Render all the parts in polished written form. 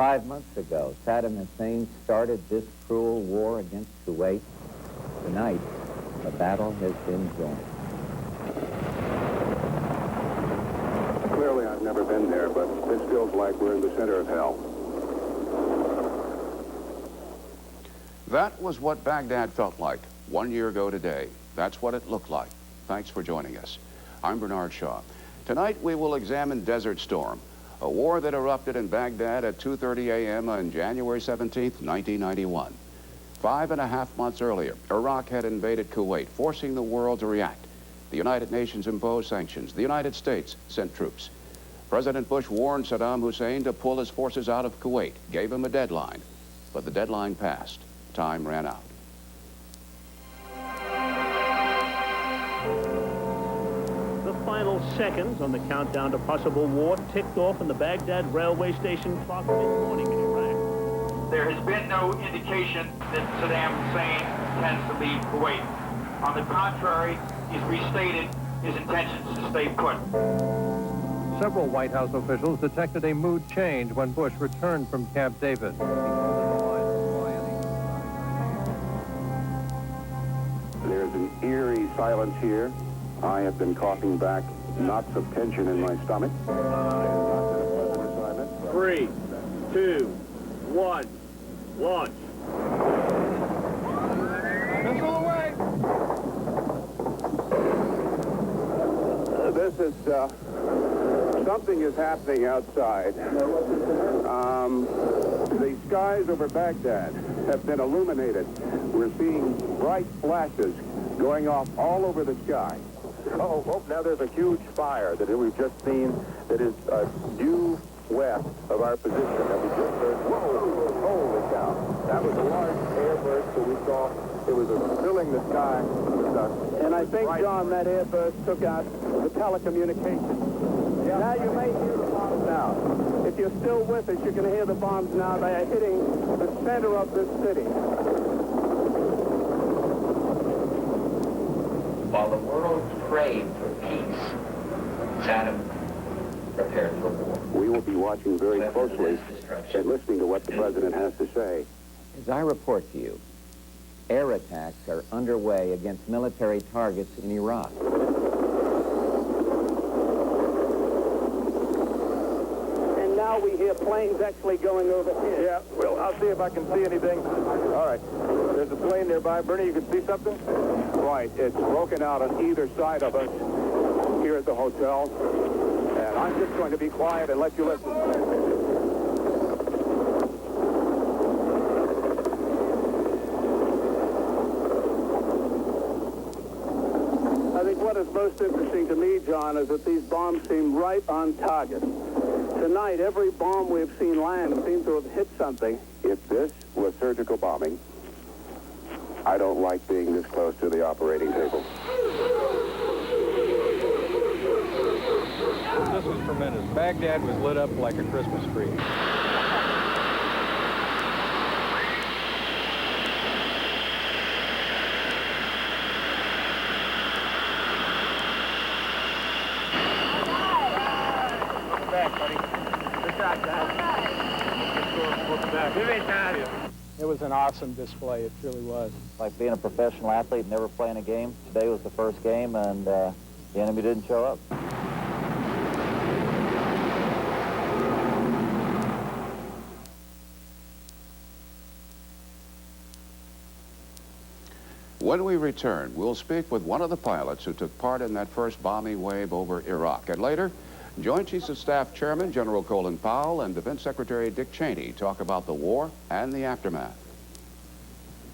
5 months ago, Saddam Hussein started this cruel war against Kuwait. Tonight, the battle has been joined. Clearly, I've never been there, but this feels like we're in the center of hell. That was what Baghdad felt like 1 year ago today. That's what it looked like. Thanks for joining us. I'm Bernard Shaw. Tonight, we will examine Desert Storm, a war that erupted in Baghdad at 2:30 a.m. on January 17th, 1991. 5.5 months earlier, Iraq had invaded Kuwait, forcing the world to react. The United Nations imposed sanctions. The United States sent troops. President Bush warned Saddam Hussein to pull his forces out of Kuwait, gave him a deadline. But the deadline passed. Time ran out. The final seconds on the countdown to possible war ticked off in the Baghdad railway station clock mid-morning in Iraq. There has been no indication that Saddam Hussein intends to leave Kuwait. On the contrary, he's restated his intentions to stay put. Several White House officials detected a mood change when Bush returned from Camp David. There's an eerie silence here. I have been coughing back knots of tension in my stomach. 3, 2, 1, launch. Missile away! This is, something is happening outside. The skies over Baghdad have been illuminated. We're seeing bright flashes going off all over the sky. Oh, now there's a huge fire that we've just seen that is due west of our position that we just heard. Whoa, holy cow. That was a large airburst that we saw. It was filling the sky with dust. And I think, John, that airburst took out the telecommunications. Yeah. Now you may hear the bombs now. If you're still with us, you can hear the bombs now. They are hitting the center of this city. While the world prayed for peace, Saddam prepared for war. We will be watching very closely and listening to what the president has to say. As I report to you, air attacks are underway against military targets in Iraq. And now we hear planes actually going over here. Yeah, well, I'll see if I can see anything. All right. There's a plane nearby. Bernie, you can see something? Right. It's broken out on either side of us here at the hotel. And I'm just going to be quiet and let you listen. I think what is most interesting to me, John, is that these bombs seem right on target. Tonight, every bomb we've seen land seems to have hit something. If this was surgical bombing, I don't like being this close to the operating table. This was tremendous. Baghdad was lit up like a Christmas tree. It was an awesome display. It truly was. Like being a professional athlete, never playing a game. Today was the first game, and the enemy didn't show up. When we return, we'll speak with one of the pilots who took part in that first bombing wave over Iraq. And later, Joint Chiefs of Staff Chairman General Colin Powell and Defense Secretary Dick Cheney talk about the war and the aftermath.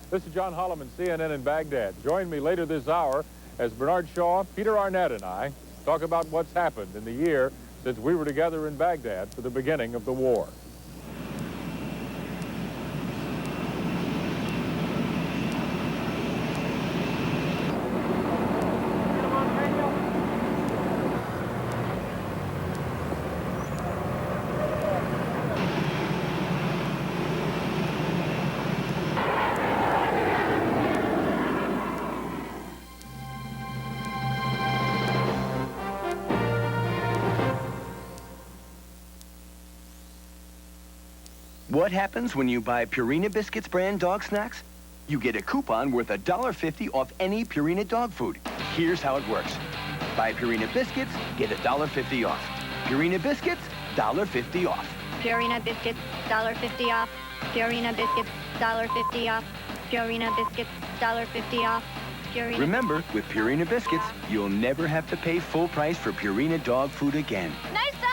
This is John Holloman, CNN in Baghdad. Join me later this hour as Bernard Shaw, Peter Arnett, and I talk about what's happened in the year since we were together in Baghdad for the beginning of the war. What happens when you buy Purina Biscuits brand dog snacks? You get a coupon worth $1.50 off any Purina dog food. Here's how it works. Buy Purina Biscuits, get $1.50 off. Purina Biscuits, $1.50 off. Purina Biscuits, $1.50 off. Purina Biscuits, $1.50 off. Purina Biscuits, $1.50 off. Purina. Remember, with Purina Biscuits, you'll never have to pay full price for Purina dog food again. Nice dog!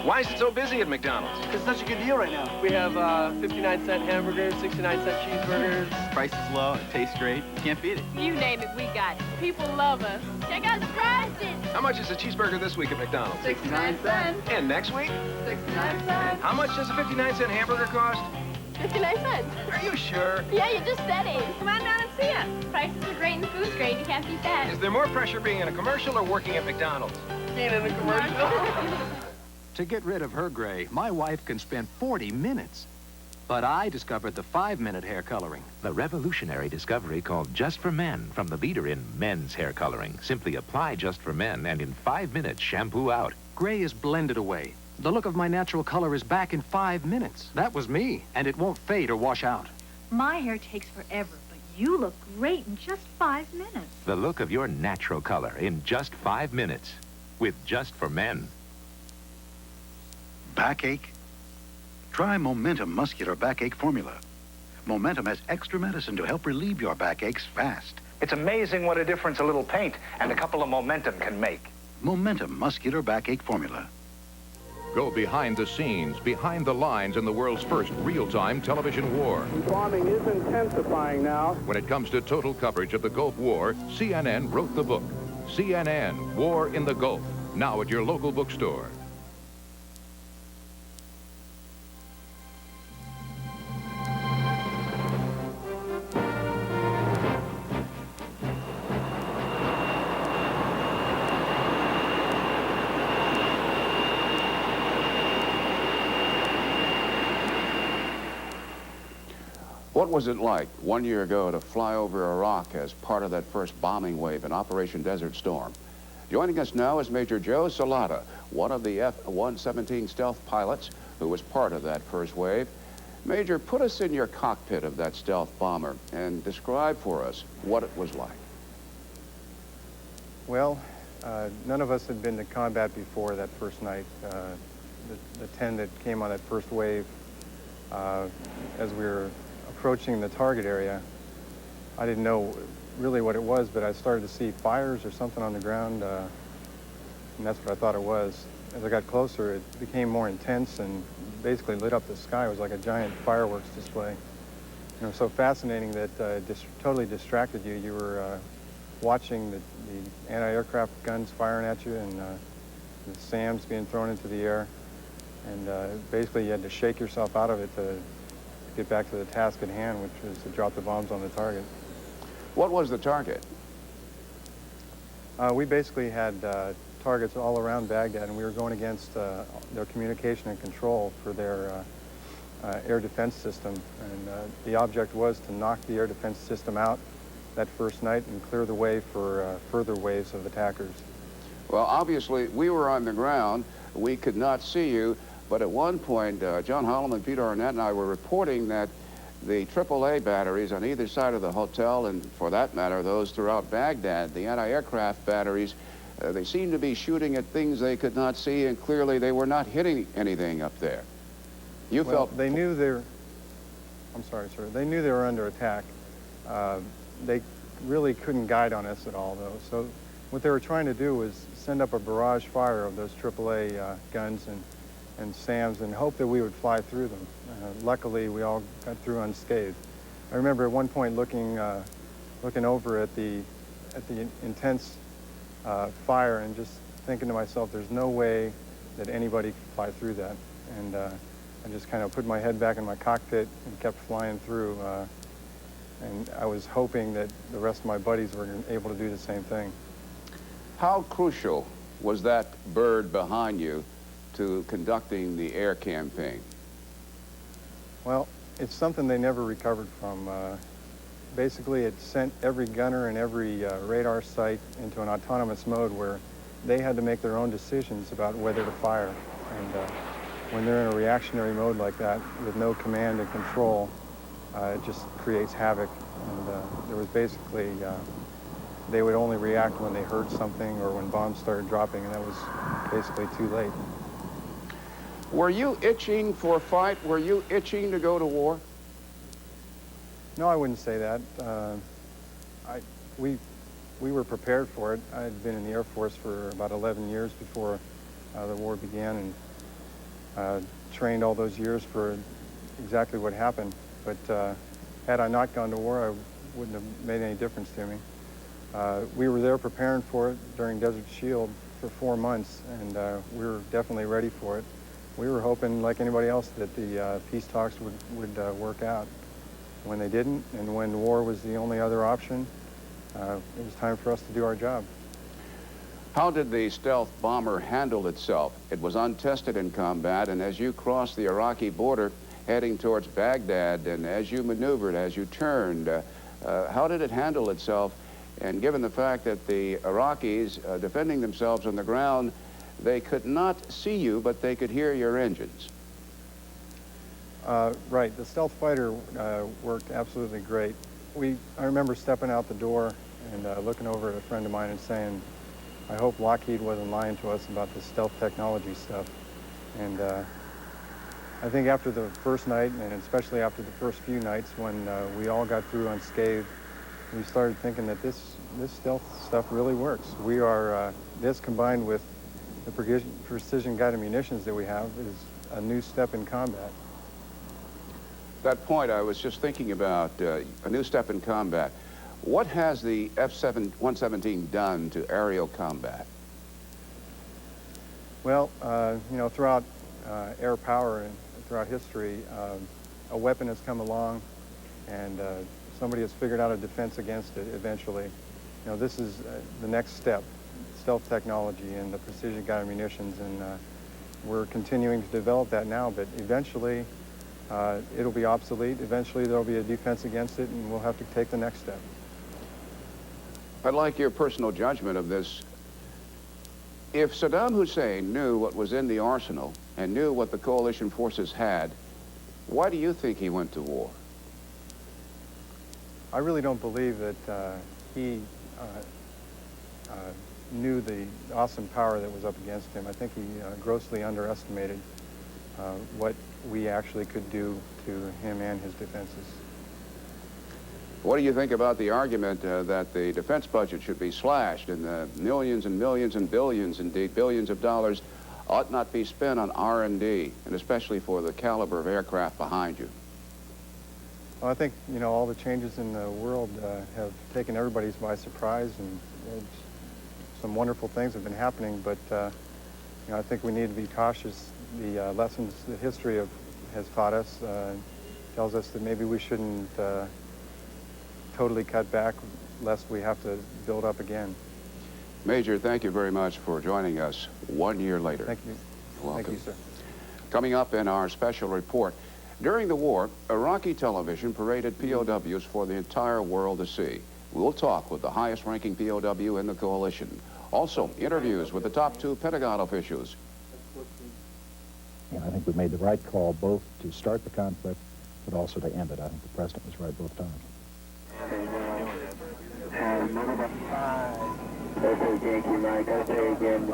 Why is it so busy at McDonald's? It's such a good deal right now. We have 59-cent hamburgers, 69-cent cheeseburgers. Price is low, it tastes great. Can't beat it. You name it, we got it. People love us. Check out the prices. How much is a cheeseburger this week at McDonald's? 69 cents. And next week? 69 cents. How much does a 59-cent hamburger cost? 59 cents. Are you sure? Yeah, you just said it. Come on down and see us. Prices are great and the food's great. You can't beat that. Is there more pressure being in a commercial or working at McDonald's? Being in a commercial. To get rid of her gray, my wife can spend 40 minutes. But I discovered the 5-minute hair coloring. The revolutionary discovery called Just for Men from the leader in men's hair coloring. Simply apply Just for Men and in 5 minutes shampoo out. Gray is blended away. The look of my natural color is back in 5 minutes. That was me, and it won't fade or wash out. My hair takes forever, but you look great in just 5 minutes. The look of your natural color in just 5 minutes with Just for Men. Backache? Try Momentum Muscular Backache Formula. Momentum has extra medicine to help relieve your backaches fast. It's amazing what a difference a little paint and a couple of Momentum can make. Momentum Muscular Backache Formula. Go behind the scenes, behind the lines in the world's first real-time television war. Bombing is intensifying now. When it comes to total coverage of the Gulf War, CNN wrote the book. CNN, War in the Gulf. Now at your local bookstore. What was it like 1 year ago to fly over Iraq as part of that first bombing wave in Operation Desert Storm? Joining us now is Major Joe Salata, one of the F-117 stealth pilots who was part of that first wave. Major, put us in your cockpit of that stealth bomber and describe for us what it was like. Well, none of us had been to combat before that first night. The 10 that came on that first wave, as we were approaching the target area, I didn't know really what it was, but I started to see fires or something on the ground, and that's what I thought it was. As I got closer, it became more intense and basically lit up the sky. It was like a giant fireworks display. And it was so fascinating that it totally distracted you. You were watching the anti-aircraft guns firing at you and the SAMs being thrown into the air, and basically you had to shake yourself out of it to get back to the task at hand, which was to drop the bombs on the target. What was the target? We basically had targets all around Baghdad, and we were going against their communication and control for their air defense system. And the object was to knock the air defense system out that first night and clear the way for further waves of attackers. Well, obviously, we were on the ground. We could not see you. But at one point, John Holloman, Peter Arnett, and I were reporting that the AAA batteries on either side of the hotel, and for that matter, those throughout Baghdad, the anti-aircraft batteries, they seemed to be shooting at things they could not see, and clearly they were not hitting anything up there. You felt... They knew they were... I'm sorry, sir. They knew they were under attack. They really couldn't guide on us at all, though. So what they were trying to do was send up a barrage fire of those AAA guns and SAMs and hope that we would fly through them. Luckily, we all got through unscathed. I remember at one point looking over at the intense fire and just thinking to myself, there's no way that anybody could fly through that. And I just kind of put my head back in my cockpit and kept flying through. And I was hoping that the rest of my buddies were able to do the same thing. How crucial was that bird behind you to conducting the air campaign? Well, it's something they never recovered from. Basically, it sent every gunner and every radar site into an autonomous mode where they had to make their own decisions about whether to fire. And when they're in a reactionary mode like that, with no command and control, it just creates havoc. And there was basically, they would only react when they heard something or when bombs started dropping, and that was basically too late. Were you itching for a fight? Were you itching to go to war? No, I wouldn't say that. We were prepared for it. I had been in the Air Force for about 11 years before the war began, and trained all those years for exactly what happened. But had I not gone to war, I wouldn't have made any difference to me. We were there preparing for it during Desert Shield for 4 months, and we were definitely ready for it. We were hoping, like anybody else, that the peace talks would work out. When they didn't, and when war was the only other option, it was time for us to do our job. How did the stealth bomber handle itself? It was untested in combat, and as you crossed the Iraqi border heading towards Baghdad, and as you maneuvered, as you turned, how did it handle itself? And given the fact that the Iraqis, defending themselves on the ground, they could not see you, but they could hear your engines. Right, the stealth fighter worked absolutely great. I remember stepping out the door and looking over at a friend of mine and saying, I hope Lockheed wasn't lying to us about the stealth technology stuff. And I think after the first night, and especially after the first few nights when we all got through unscathed, we started thinking that this stealth stuff really works. We are, this combined with the precision-guided munitions that we have is a new step in combat. That point, I was just thinking about a new step in combat. What has the F-117 done to aerial combat? Well, you know, throughout air power and throughout history, a weapon has come along, and somebody has figured out a defense against it eventually. You know, this is the next step, stealth technology and the precision-guided munitions, and we're continuing to develop that now, but eventually it'll be obsolete. Eventually there'll be a defense against it, and we'll have to take the next step. I'd like your personal judgment of this. If Saddam Hussein knew what was in the arsenal and knew what the coalition forces had, why do you think he went to war? I really don't believe that he knew the awesome power that was up against him. I think he grossly underestimated what we actually could do to him and his defenses. What do you think about the argument that the defense budget should be slashed and the millions and millions and billions, indeed billions of dollars, ought not be spent on R&D, and especially for the caliber of aircraft behind you? Well, I think, you know, all the changes in the world have taken everybody by surprise, and some wonderful things have been happening, but you know, I think we need to be cautious. The lessons that history has taught us tells us that maybe we shouldn't totally cut back lest we have to build up again. Major, thank you very much for joining us 1 year later. Thank you. You're welcome. Thank you, sir. Coming up in our special report, during the war, Iraqi television paraded POWs for the entire world to see. We'll talk with the highest-ranking POW in the coalition. Also, interviews with the top 2 Pentagon officials. I think we made the right call both to start the conflict, but also to end it. I think the president was right both times. Okay, thank you, Mike. I'll say again.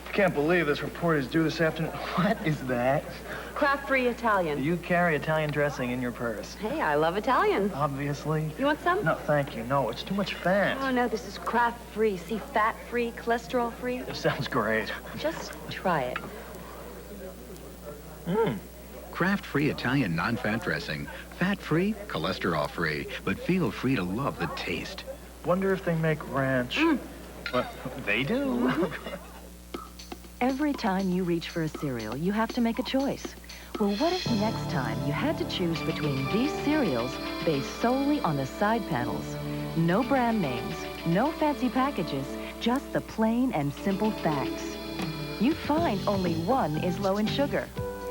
I can't believe this report is due this afternoon. What is that? Craft-free Italian. Do you carry Italian dressing in your purse? Hey, I love Italian. Obviously. You want some? No, thank you. No, it's too much fat. Oh, no, this is craft-free. See, fat-free, cholesterol-free. This sounds great. Just try it. Craft-free Italian non-fat dressing. Fat-free, cholesterol-free, but feel free to love the taste. Wonder if they make ranch. What? They do? Every time you reach for a cereal, you have to make a choice. Well, what if next time you had to choose between these cereals based solely on the side panels? No brand names, no fancy packages, just the plain and simple facts. you'd find only one is low in sugar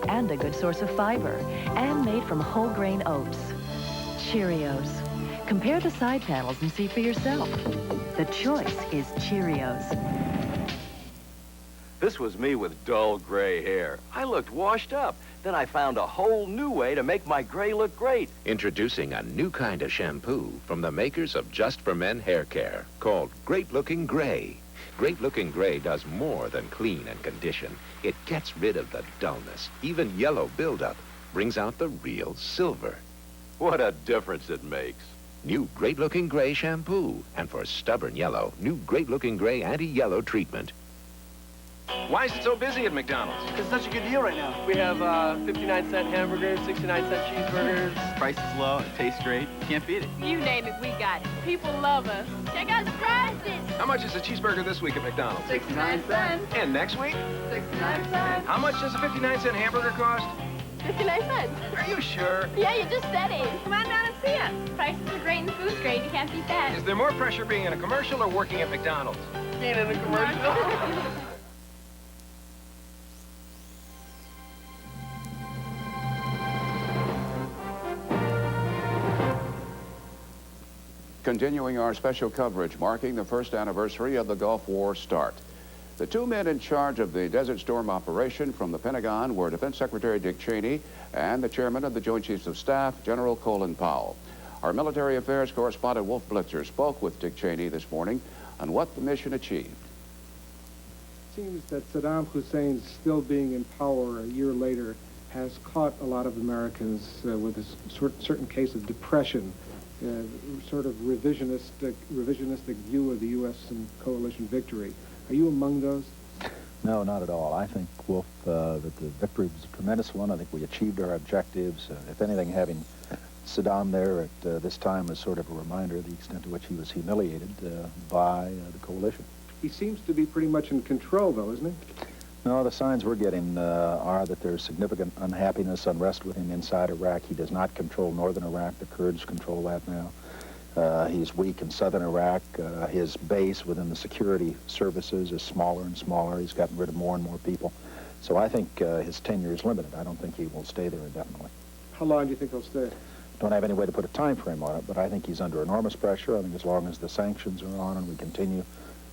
and a good source of fiber and made from whole grain oats. Cheerios. Compare the side panels and see for yourself. The choice is Cheerios. This was me with dull gray hair. I looked washed up. Then I found a whole new way to make my gray look great. Introducing a new kind of shampoo from the makers of Just for Men Hair Care called Great Looking Gray. Great Looking Gray does more than clean and condition. It gets rid of the dullness, even yellow buildup, brings out the real silver. What a difference it makes. New Great Looking Gray shampoo. And for stubborn yellow, new Great Looking Gray anti-yellow treatment. Why is it so busy at McDonald's? It's such a good deal right now. We have 59-cent hamburgers, 69-cent cheeseburgers. Price is low, it tastes great. Can't beat it. You name it, we got it. People love us. Check out the prices. How much is a cheeseburger this week at McDonald's? 69 cents. And next week? 69 cents. How much does a 59-cent hamburger cost? 59 cents. Are you sure? Yeah, you just said it. Come on down and see us. Prices are great and food's great. You can't beat that. Is there more pressure being in a commercial or working at McDonald's? Being in a commercial. Continuing our special coverage marking the first anniversary of the Gulf War start. The two men in charge of the Desert Storm operation from the Pentagon were Defense Secretary Dick Cheney and the Chairman of the Joint Chiefs of Staff, General Colin Powell. Our military affairs correspondent Wolf Blitzer spoke with Dick Cheney this morning on what the mission achieved. It seems that Saddam Hussein, still being in power a year later, has caught a lot of Americans with a certain case of depression. Sort of revisionistic view of the U.S. and coalition victory. Are you among those? No, not at all. I think, Wolf, that the victory was a tremendous one. I think we achieved our objectives. If anything, having Saddam there at this time is sort of a reminder of the extent to which he was humiliated by the coalition. He seems to be pretty much in control, though, isn't he? No, the signs we're getting are that there's significant unhappiness, unrest with him inside Iraq. He does not control northern Iraq. The Kurds control that now. He's weak in southern Iraq. His base within the security services is smaller and smaller. He's gotten rid of more and more people. So I think his tenure is limited. I don't think he will stay there indefinitely. How long do you think he'll stay? Don't have any way to put a time frame on it, but I think he's under enormous pressure. I think as long as the sanctions are on and we continue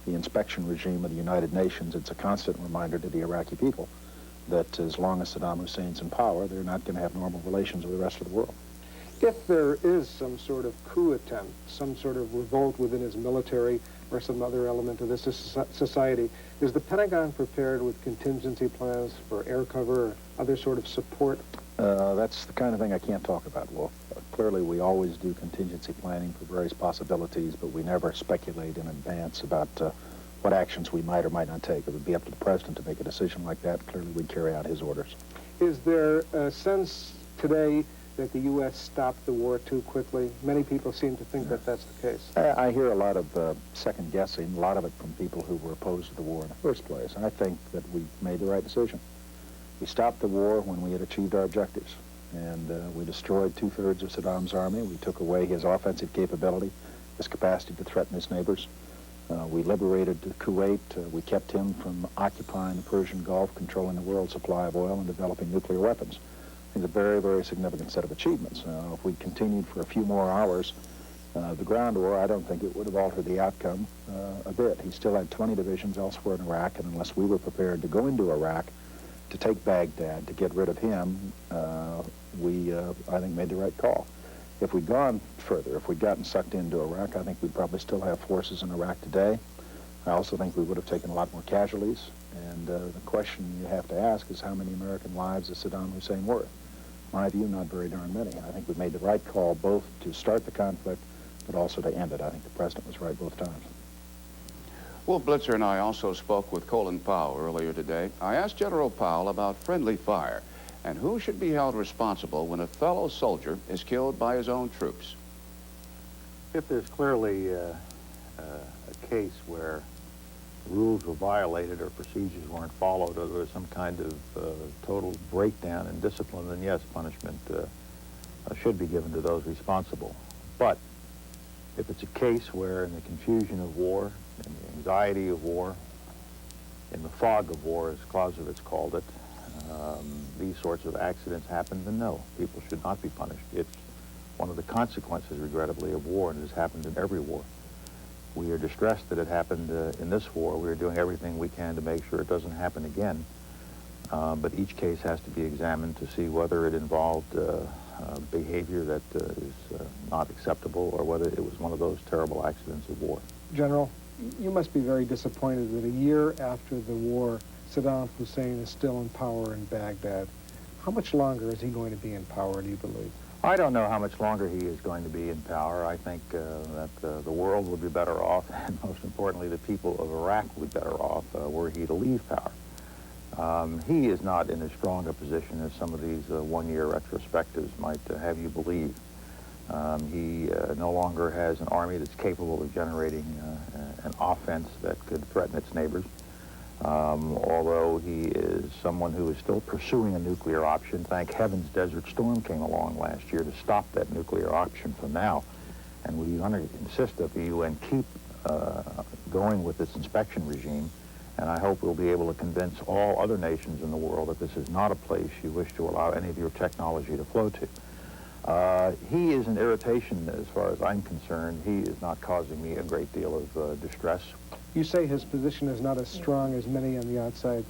the inspection regime of the United Nations, it's a constant reminder to the Iraqi people that as long as Saddam Hussein's in power, they're not going to have normal relations with the rest of the world. If there is some sort of coup attempt, some sort of revolt within his military or some other element of this society, is the Pentagon prepared with contingency plans for air cover or other sort of support? That's the kind of thing I can't talk about, Wolf. Clearly, we always do contingency planning for various possibilities, but we never speculate in advance about what actions we might or might not take. It would be up to the President to make a decision like that. Clearly, we'd carry out his orders. Is there a sense today that the U.S. stopped the war too quickly? Many people seem to think that that's the case. I hear a lot of second guessing, a lot of it from people who were opposed to the war in the first place. I think that we made the right decision. We stopped the war when we had achieved our objectives, and we destroyed 2/3 of Saddam's army. We took away his offensive capability, his capacity to threaten his neighbors. We liberated Kuwait. We kept him from occupying the Persian Gulf, controlling the world's supply of oil, and developing nuclear weapons. It's a very, very significant set of achievements. If we continued for a few more hours, the ground war, I don't think it would have altered the outcome a bit. He still had 20 divisions elsewhere in Iraq, and unless we were prepared to go into Iraq to take Baghdad, to get rid of him, we, I think, made the right call. If we'd gone further, if we'd gotten sucked into Iraq, I think we'd probably still have forces in Iraq today. I also think we would have taken a lot more casualties. And the question you have to ask is how many American lives is Saddam Hussein worth? My view, not very darn many. I think we made the right call both to start the conflict, but also to end it. I think the President was right both times. Wolf Blitzer and I also spoke with Colin Powell earlier today. I asked General Powell about friendly fire and who should be held responsible when a fellow soldier is killed by his own troops. If there's clearly a case where rules were violated or procedures weren't followed or there was some kind of total breakdown in discipline, then yes, punishment should be given to those responsible. But if it's a case where in the confusion of war, in the anxiety of war, in the fog of war, as Clausewitz called it, these sorts of accidents happen, then no, people should not be punished. It's one of the consequences, regrettably, of war, and it has happened in every war. We are distressed that it happened in this war. We are doing everything we can to make sure it doesn't happen again. But each case has to be examined to see whether it involved behavior that is not acceptable or whether it was one of those terrible accidents of war. General, you must be very disappointed that a year after the war, Saddam Hussein is still in power in Baghdad. How much longer is he going to be in power, do you believe? I don't know how much longer he is going to be in power. I think that the world would be better off, and most importantly, the people of Iraq would be better off were he to leave power. He is not in as strong a position as some of these one-year retrospectives might have you believe. He no longer has an army that's capable of generating an offense that could threaten its neighbors. Although he is someone who is still pursuing a nuclear option. Thank heavens Desert Storm came along last year to stop that nuclear option for now. And we want to insist that the UN keep going with this inspection regime. And I hope we'll be able to convince all other nations in the world that this is not a place you wish to allow any of your technology to flow to. He is an irritation as far as I'm concerned. He is not causing me a great deal of distress. You say his position is not as strong as many on the outside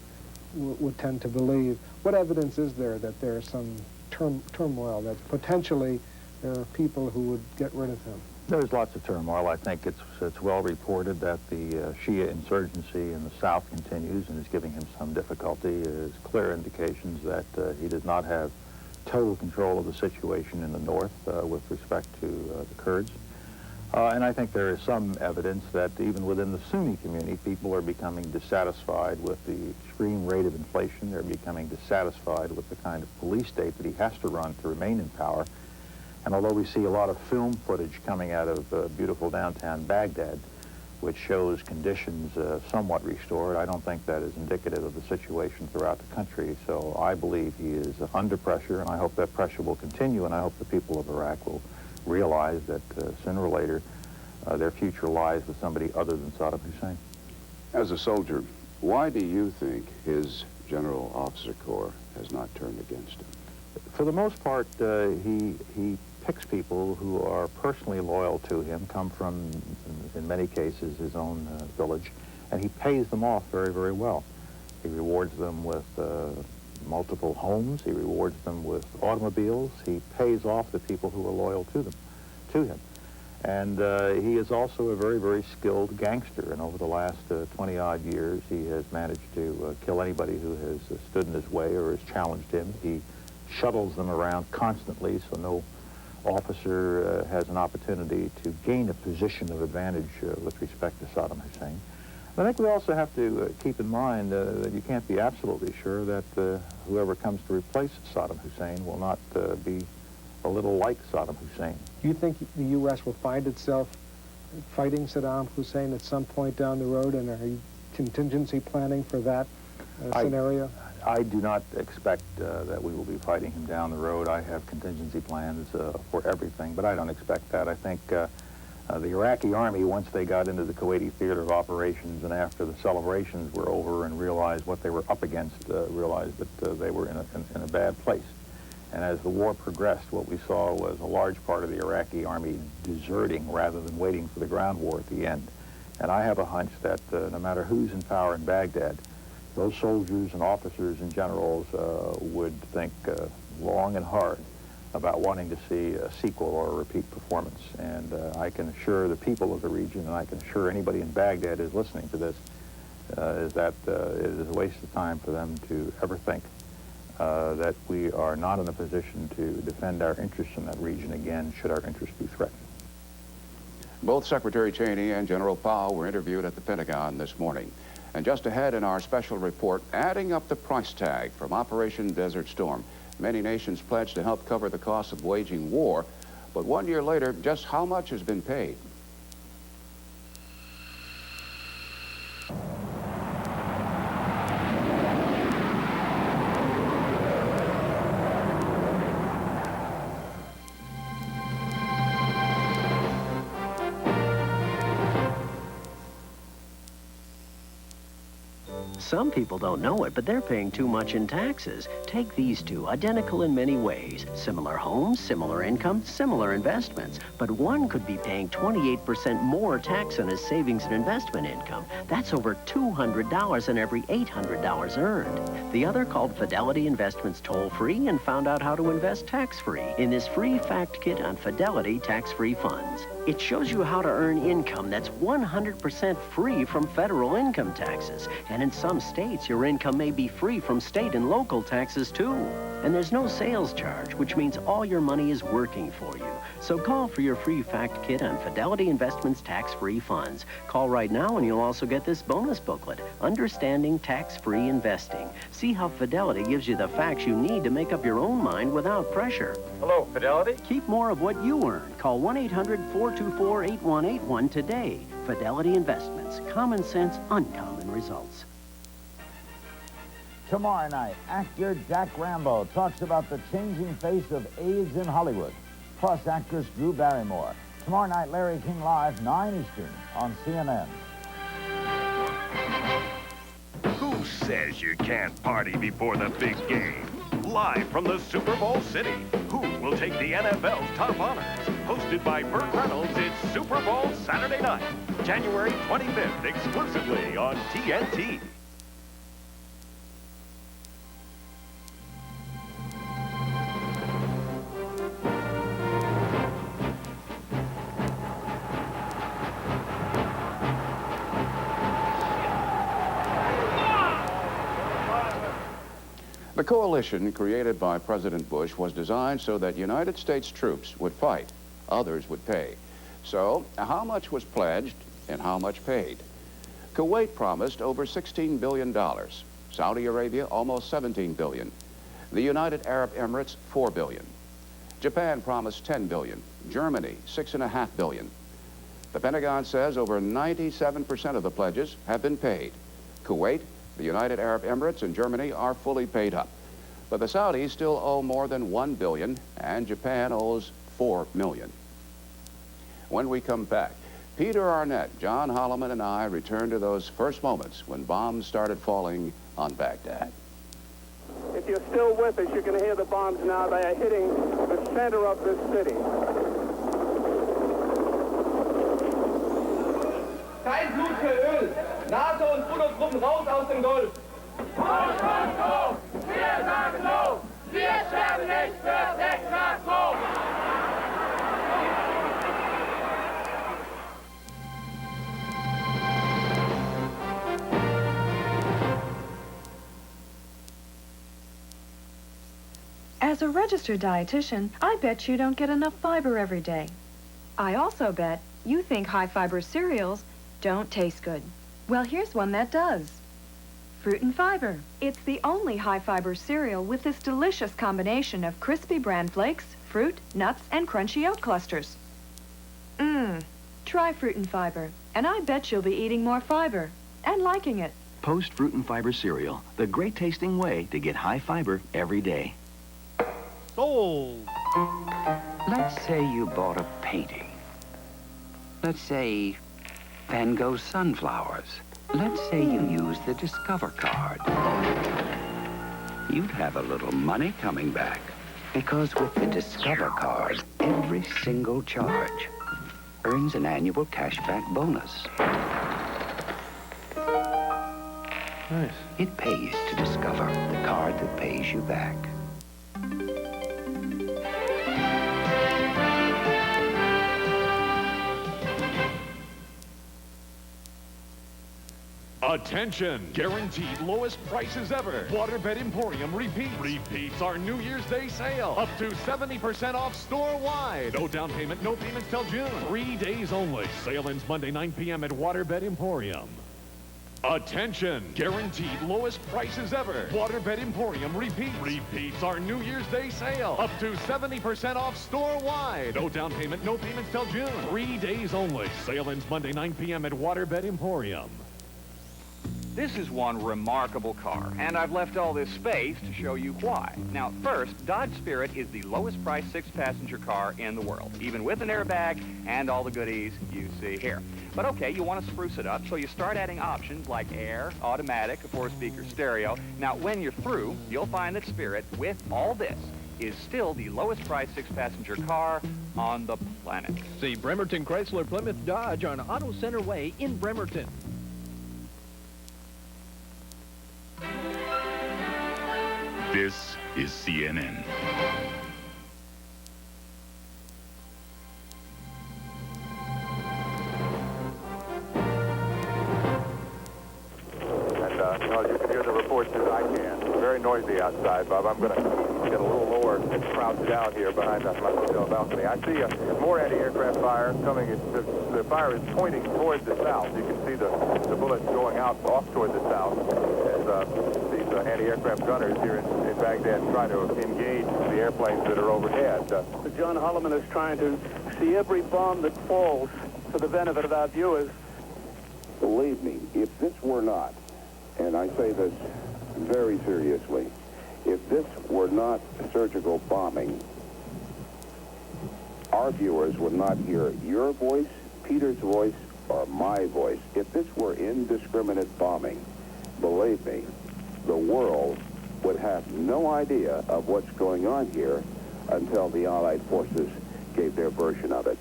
would tend to believe. What evidence is there that there is some turmoil, that potentially there are people who would get rid of him? There's lots of turmoil. I think it's well reported that the Shia insurgency in the south continues and is giving him some difficulty. There's clear indications that he does not have total control of the situation in the north with respect to the Kurds. And I think there is some evidence that even within the Sunni community, people are becoming dissatisfied with the extreme rate of inflation. They're becoming dissatisfied with the kind of police state that he has to run to remain in power. And although we see a lot of film footage coming out of beautiful downtown Baghdad, which shows conditions somewhat restored, I don't think that is indicative of the situation throughout the country. So I believe he is under pressure, and I hope that pressure will continue, and I hope the people of Iraq will realize that sooner or later their future lies with somebody other than Saddam Hussein. As a soldier, why do you think his General Officer Corps has not turned against him? For the most part, he picks people who are personally loyal to him, come from, in many cases, his own village, and he pays them off very, very well. He rewards them with multiple homes. He rewards them with automobiles. He pays off the people who are loyal to him. And he is also a very, very skilled gangster. And over the last 20-odd years, he has managed to kill anybody who has stood in his way or has challenged him. He shuttles them around constantly, so no officer has an opportunity to gain a position of advantage with respect to Saddam Hussein. I think we also have to keep in mind that you can't be absolutely sure that whoever comes to replace Saddam Hussein will not be a little like Saddam Hussein. Do you think the U.S. will find itself fighting Saddam Hussein at some point down the road, and are you contingency planning for that scenario? I do not expect that we will be fighting him down the road. I have contingency plans for everything, but I don't expect that. I think the Iraqi army, once they got into the Kuwaiti theater of operations and after the celebrations were over and realized what they were up against, realized that they were in a bad place. And as the war progressed, what we saw was a large part of the Iraqi army deserting rather than waiting for the ground war at the end. And I have a hunch that no matter who's in power in Baghdad, those soldiers and officers and generals would think long and hard about wanting to see a sequel or a repeat performance. And I can assure the people of the region, and I can assure anybody in Baghdad who's listening to this, is that it is a waste of time for them to ever think that we are not in a position to defend our interests in that region again should our interests be threatened. Both Secretary Cheney and General Powell were interviewed at the Pentagon this morning. And just ahead in our special report, adding up the price tag from Operation Desert Storm. Many nations pledged to help cover the cost of waging war, but 1 year later, just how much has been paid? Some people don't know it, but they're paying too much in taxes. Take these two, identical in many ways. Similar homes, similar income, similar investments. But one could be paying 28% more tax on his savings and investment income. That's over $200 on every $800 earned. The other called Fidelity Investments toll-free and found out how to invest tax-free in this free fact kit on Fidelity tax-free funds. It shows you how to earn income that's 100% free from federal income taxes. And in some states, your income may be free from state and local taxes, too. And there's no sales charge, which means all your money is working for you. So call for your free fact kit on Fidelity Investments tax-free funds. Call right now and you'll also get this bonus booklet, Understanding Tax-Free Investing. See how Fidelity gives you the facts you need to make up your own mind without pressure. Hello, Fidelity? Keep more of what you earn. Call 1-800-424-8181 today. Fidelity Investments. Common sense, uncommon results. Tomorrow night, actor Jack Rambo talks about the changing face of AIDS in Hollywood. Plus, actress Drew Barrymore. Tomorrow night, Larry King Live, 9 Eastern on CNN. Who says you can't party before the big game? Live from the Super Bowl city, who will take the NFL's top honors? Hosted by Burt Reynolds, it's Super Bowl Saturday night, January 25th, exclusively on TNT. The coalition created by President Bush was designed so that United States troops would fight, others would pay. So, how much was pledged and how much paid? Kuwait promised over $16 billion. Saudi Arabia, almost $17 billion. The United Arab Emirates, $4 billion. Japan promised $10 billion. Germany, $6.5 billion. The Pentagon says over 97% of the pledges have been paid. Kuwait, the United Arab Emirates, and Germany are fully paid up. But the Saudis still owe more than $1 billion, and Japan owes $4 million. When we come back, Peter Arnett, John Holloman, and I return to those first moments when bombs started falling on Baghdad. If you're still with us, you can hear the bombs now. They are hitting the center of this city. Kein Blut für Öl. NATO und Brudergruppen raus aus dem Golf. Kongo! Wir sagen no! Wir sterben nicht für Diktatur! As a registered dietitian, I bet you don't get enough fiber every day. I also bet you think high-fiber cereals don't taste good. Well, here's one that does. Fruit and Fiber. It's the only high-fiber cereal with this delicious combination of crispy bran flakes, fruit, nuts, and crunchy oat clusters. Try Fruit and Fiber, and I bet you'll be eating more fiber and liking it. Post Fruit and Fiber cereal, the great-tasting way to get high fiber every day. Sold. Let's say you bought a painting. Let's say Van Gogh's Sunflowers. Let's say you used the Discover card. You'd have a little money coming back. Because with the Discover card, every single charge earns an annual cashback bonus. Nice. It pays to Discover, the card that pays you back. Attention! Guaranteed lowest prices ever. Waterbed Emporium repeats. Repeats our New Year's Day sale. Up to 70% off store-wide. No down payment, no payments till June. 3 days only. Sale ends Monday, 9 p.m. at Waterbed Emporium. Attention! Guaranteed lowest prices ever. Waterbed Emporium repeats. Repeats our New Year's Day sale. Up to 70% off store-wide. No down payment, no payments till June. 3 days only. Sale ends Monday, 9 p.m. at Waterbed Emporium. This is one remarkable car, and I've left all this space to show you why. Now, first, Dodge Spirit is the lowest priced 6-passenger car in the world, even with an airbag and all the goodies you see here. But okay, you want to spruce it up, so you start adding options like air, automatic, a 4-speaker stereo. Now, when you're through, you'll find that Spirit, with all this, is still the lowest priced 6-passenger car on the planet. See Bremerton Chrysler Plymouth Dodge on Auto Center Way in Bremerton. This is CNN. Well, you can hear the reports as I can. It's very noisy outside, Bob. I'm going to get a little lower and crouch down here behind the hotel balcony. I see more anti-aircraft fire coming. The fire is pointing towards the south. You can see the bullets going out off toward the south as these anti-aircraft gunners here in Baghdad try to engage the airplanes that are overhead. John Holloman is trying to see every bomb that falls for the benefit of our viewers. Believe me, if this were not, and I say this very seriously, if this were not surgical bombing, our viewers would not hear your voice, Peter's voice, or my voice. If this were indiscriminate bombing, believe me, the world would have no idea of what's going on here until the Allied forces gave their version of it.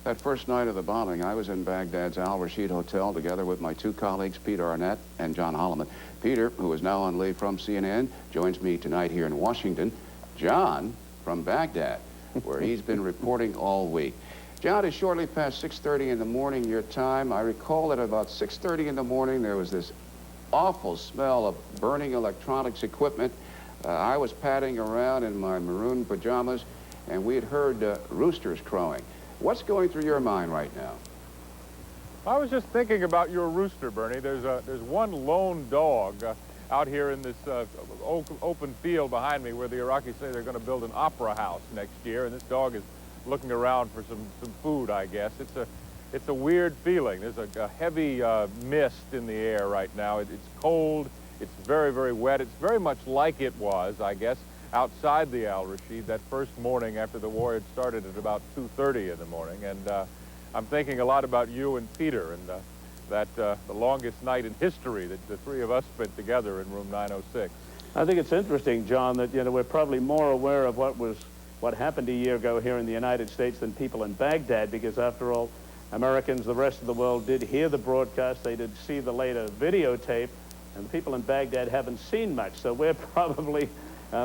That first night of the bombing, I was in Baghdad's Al Rashid Hotel together with my two colleagues, Peter Arnett and John Holloman. Peter, who is now on leave from CNN, joins me tonight here in Washington. John from Baghdad, where he's been reporting all week. John, it's shortly past 6:30 in the morning your time. I recall that about 6:30 in the morning there was this awful smell of burning electronics equipment. I was padding around in my maroon pajamas, and we had heard roosters crowing. What's going through your mind right now? I was just thinking about your rooster, Bernie. There's one lone dog out here in this open field behind me where the Iraqis say they're going to build an opera house next year, and this dog is looking around for some food, I guess. It's a weird feeling. There's a heavy mist in the air right now. It's cold. It's very, very wet. It's very much like it was, I guess, outside the Al Rashid that first morning after the war had started at about 2:30 in the morning. And I'm thinking a lot about you and Peter and the longest night in history that the three of us spent together in room 906. I think it's interesting, John, that we're probably more aware of what happened a year ago here in the United States than people in Baghdad, because after all, Americans, the rest of the world, did hear the broadcast. They did see the later videotape, and the people in Baghdad haven't seen much. So we're probably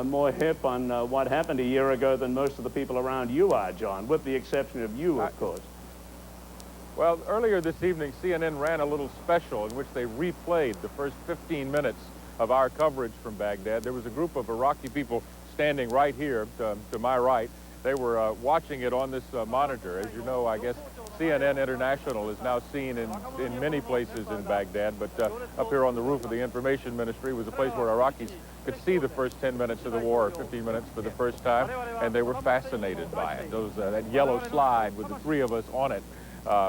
more hip on what happened a year ago than most of the people around you are, John, with the exception of you, of course. Well, earlier this evening, CNN ran a little special in which they replayed the first 15 minutes of our coverage from Baghdad. There was a group of Iraqi people standing right here to my right. They were watching it on this monitor. As you know, I guess CNN International is now seen in many places in Baghdad, but up here on the roof of the Information Ministry was a place where Iraqis could see the first 10 minutes of the war, or 15 minutes for the first time, and they were fascinated by it. That yellow slide with the three of us on it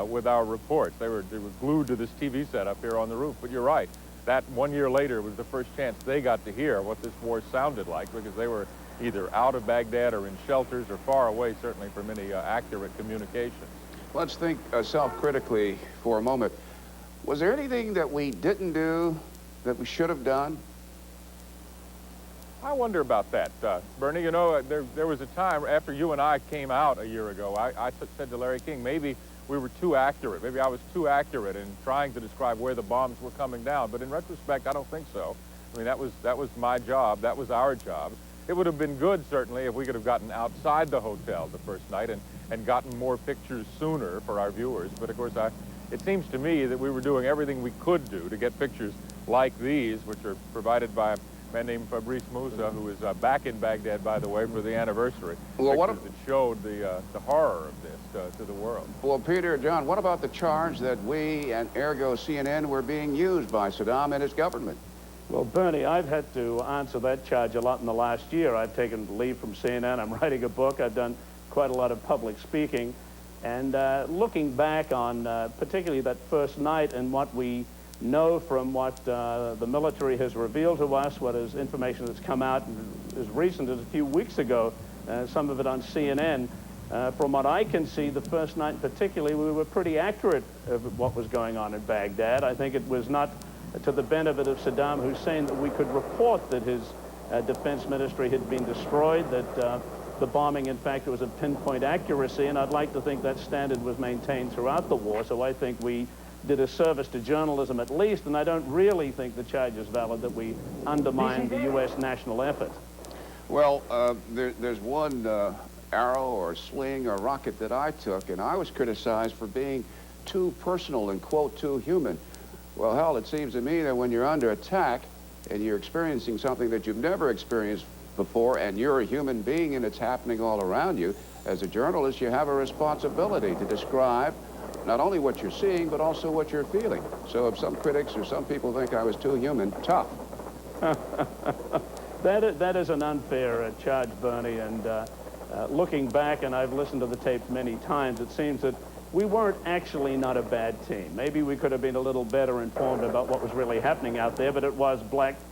with our reports. They were glued to this TV set up here on the roof. But you're right. That 1 year later was the first chance they got to hear what this war sounded like, because they were either out of Baghdad or in shelters or far away, certainly, from any accurate communications. Let's think self-critically for a moment. Was there anything that we didn't do that we should have done? I wonder about that, Bernie. You know, there was a time after you and I came out a year ago, I said to Larry King, maybe we were too accurate. Maybe I was too accurate in trying to describe where the bombs were coming down. But in retrospect, I don't think so. I mean, that was my job. That was our job. It would have been good, certainly, if we could have gotten outside the hotel the first night and gotten more pictures sooner for our viewers. But, of course, it seems to me that we were doing everything we could do to get pictures like these, which are provided by a man named Fabrice Moussa, who is back in Baghdad, by the way, for the anniversary. Well, that showed the horror of this to the world. Well, Peter, John, what about the charge that we, and ergo CNN, were being used by Saddam and his government? Well, Bernie, I've had to answer that charge a lot in the last year. I've taken leave from CNN. I'm writing a book. I've done quite a lot of public speaking. And looking back on particularly that first night and what we know from what the military has revealed to us, what is information that's come out as recent as a few weeks ago, some of it on CNN, from what I can see, the first night particularly, we were pretty accurate of what was going on in Baghdad. I think it was not to the benefit of Saddam Hussein that we could report that his defense ministry had been destroyed, that the bombing, in fact, was of pinpoint accuracy, and I'd like to think that standard was maintained throughout the war, so I think we did a service to journalism at least, and I don't really think the charge is valid that we undermined the U.S. national effort. Well, there's one arrow or sling or rocket that I took, and I was criticized for being too personal and, quote, too human. Well, hell, it seems to me that when you're under attack and you're experiencing something that you've never experienced before, and you're a human being and it's happening all around you, as a journalist, you have a responsibility to describe not only what you're seeing, but also what you're feeling. So if some critics or some people think I was too human, tough. That is an unfair charge, Bernie, and looking back, and I've listened to the tapes many times, it seems that we weren't actually not a bad team. Maybe we could have been a little better informed about what was really happening out there, but it was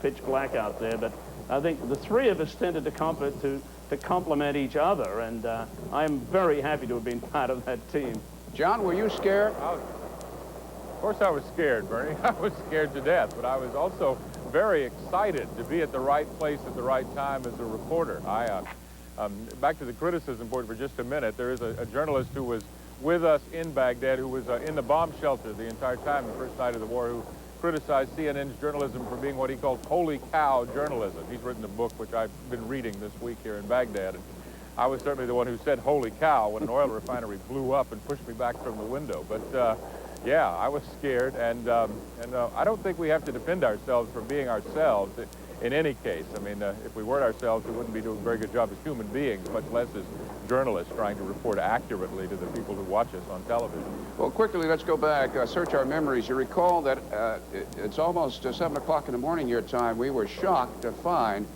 pitch black out there. But I think the three of us tended to complement each other, and I'm very happy to have been part of that team. John, were you scared? Of course I was scared, Bernie. I was scared to death, but I was also very excited to be at the right place at the right time as a reporter. Back to the criticism board for just a minute. There is a journalist who was with us in Baghdad, who was in the bomb shelter the entire time, the first night of the war, who criticized CNN's journalism for being what he called holy cow journalism. He's written a book which I've been reading this week here in Baghdad. And I was certainly the one who said holy cow when an oil refinery blew up and pushed me back from the window. But yeah, I was scared, and I don't think we have to defend ourselves from being ourselves in any case. I mean, if we weren't ourselves, we wouldn't be doing a very good job as human beings, much less as journalists trying to report accurately to the people who watch us on television. Well, quickly, let's go back, search our memories. You recall that it's almost 7 o'clock in the morning your time. We were shocked to find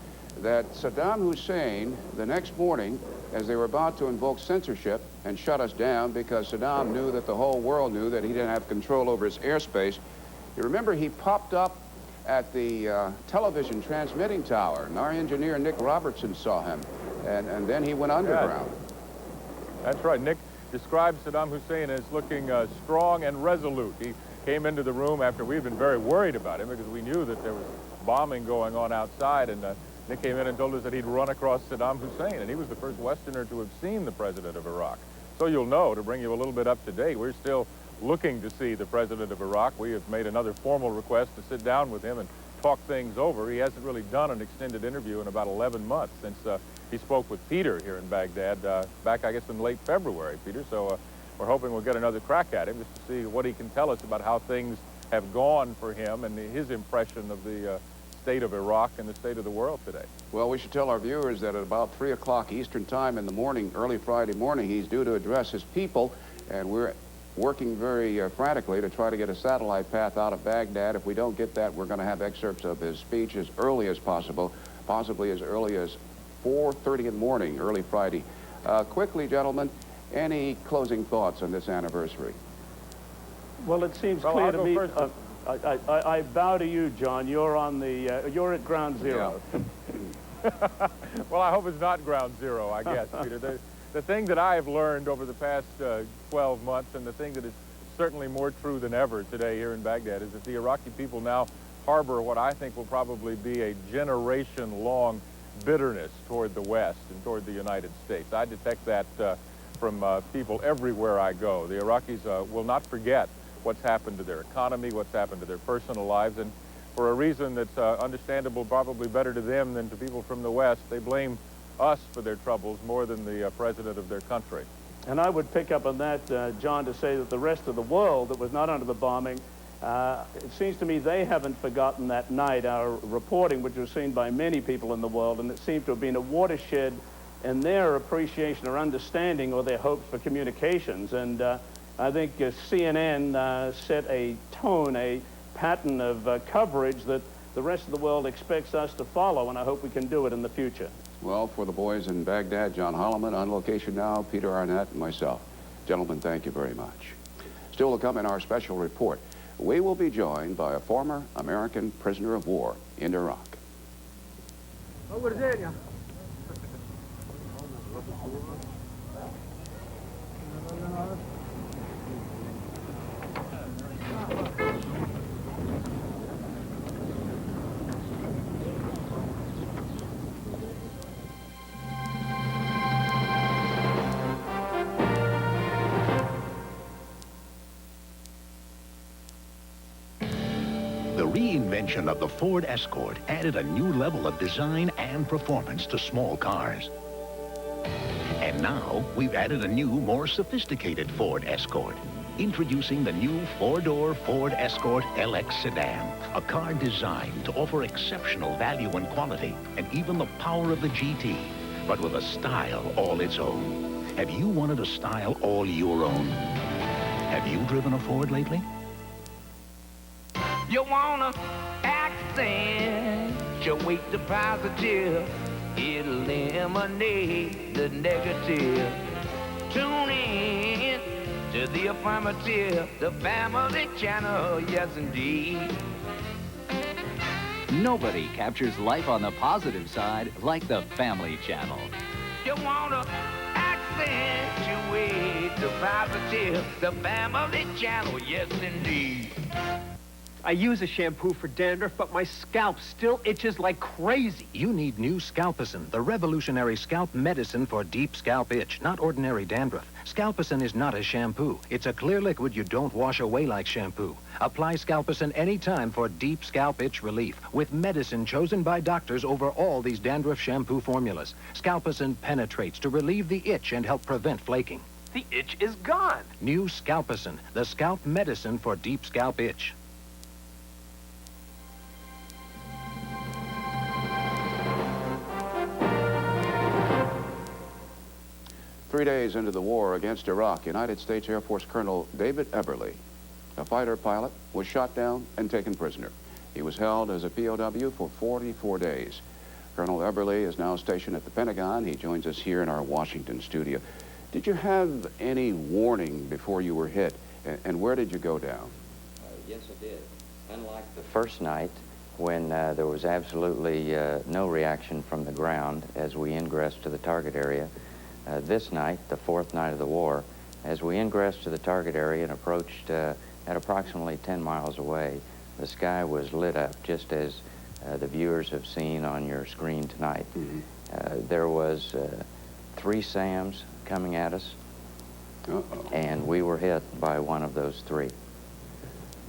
that Saddam Hussein, the next morning, as they were about to invoke censorship and shut us down because Saddam knew that the whole world knew that he didn't have control over his airspace, you remember he popped up at the television transmitting tower, and our engineer, Nick Robertson, saw him, and then he went underground. That's right. Nick described Saddam Hussein as looking strong and resolute. He came into the room after we'd been very worried about him because we knew that there was bombing going on outside, and Nick came in and told us that he'd run across Saddam Hussein, and he was the first Westerner to have seen the president of Iraq. So you'll know, to bring you a little bit up to date, we're still looking to see the president of Iraq. We have made another formal request to sit down with him and talk things over. He hasn't really done an extended interview in about 11 months since he spoke with Peter here in Baghdad back, I guess, in late February, Peter. So we're hoping we'll get another crack at him just to see what he can tell us about how things have gone for him and his impression of the state of Iraq and the state of the world today. Well, we should tell our viewers that at about 3 o'clock Eastern time in the morning, early Friday morning, he's due to address his people, and we're working very frantically to try to get a satellite path out of Baghdad. If we don't get that, we're going to have excerpts of his speech as early as possible, possibly as early as 4:30 in the morning, early Friday. Quickly, gentlemen, any closing thoughts on this anniversary? Well, it seems clear to me. I bow to you, John. You're on the. You're at ground zero. Yeah. Well, I hope it's not ground zero, I guess, Peter. The thing that I have learned over the past 12 months, and the thing that is certainly more true than ever today here in Baghdad, is that the Iraqi people now harbor what I think will probably be a generation-long bitterness toward the West and toward the United States. I detect that from people everywhere I go. The Iraqis will not forget what's happened to their economy, what's happened to their personal lives, and for a reason that's understandable, probably better to them than to people from the West, they blame us for their troubles more than the president of their country. And I would pick up on that, John, to say that the rest of the world that was not under the bombing, it seems to me they haven't forgotten that night, our reporting, which was seen by many people in the world, and it seemed to have been a watershed in their appreciation or understanding or their hopes for communications. And I think CNN set a tone, a pattern of coverage that the rest of the world expects us to follow, and I hope we can do it in the future. Well, for the boys in Baghdad, John Holloman, on location now, Peter Arnett, and myself. Gentlemen, thank you very much. Still to come in our special report, we will be joined by a former American prisoner of war in Iraq. The reinvention of the Ford Escort added a new level of design and performance to small cars. And now, we've added a new, more sophisticated Ford Escort. Introducing the new four-door Ford Escort LX sedan, a car designed to offer exceptional value and quality, and even the power of the GT, but with a style all its own. Have you wanted a style all your own? Have you driven a Ford lately? You wanna accent your weight to positive. It'll eliminate the negative. Tune in to the affirmative, the family channel, yes indeed. Nobody captures life on the positive side like the Family Channel. You wanna accentuate the positive, the family channel, yes indeed. I use a shampoo for dandruff, but my scalp still itches like crazy. You need new Scalpicin, the revolutionary scalp medicine for deep scalp itch, not ordinary dandruff. Scalpicin is not a shampoo. It's a clear liquid you don't wash away like shampoo. Apply Scalpicin anytime for deep scalp itch relief, with medicine chosen by doctors over all these dandruff shampoo formulas. Scalpicin penetrates to relieve the itch and help prevent flaking. The itch is gone. New Scalpicin, the scalp medicine for deep scalp itch. 3 days into the war against Iraq, United States Air Force Colonel David Eberly, a fighter pilot, was shot down and taken prisoner. He was held as a POW for 44 days. Colonel Eberly is now stationed at the Pentagon. He joins us here in our Washington studio. Did you have any warning before you were hit, and where did you go down? Yes, I did. Unlike the first night, when there was absolutely no reaction from the ground as we ingressed to the target area, this night, the fourth night of the war, as we ingressed to the target area and approached at approximately 10 miles away, the sky was lit up, just as the viewers have seen on your screen tonight. There was 3 SAMs coming at us, and we were hit by one of those 3.